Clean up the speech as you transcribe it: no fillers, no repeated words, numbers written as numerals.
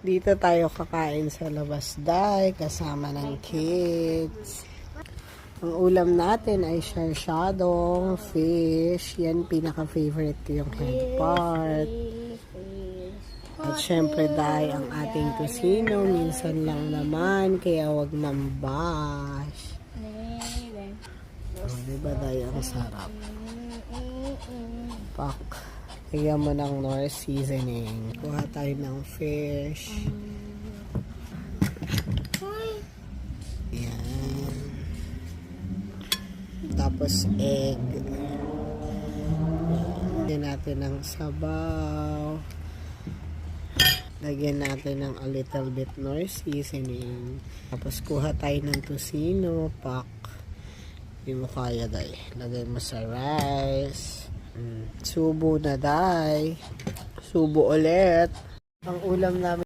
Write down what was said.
Dito tayo kakain sa labas, day, kasama ng kids. Ang ulam natin ay sharshadong fish. Yan, pinaka-favorite ko yung head part. At syempre, day, ang ating tusino. Minsan lang naman, kaya wag mambash. Oh, diba, day, ang sarap. Pak. Lagyan mo ng Knorr seasoning. Kuha tayo ng fish. Yan. Tapos egg. Lagyan natin ng sabaw. Lagyan natin ng a little bit Knorr seasoning. Tapos kuha tayo ng tusino. Pak. Hindi mo kaya, day. Lagay mo sa rice. Subo na, day. Subo ulit. Ang ulam namin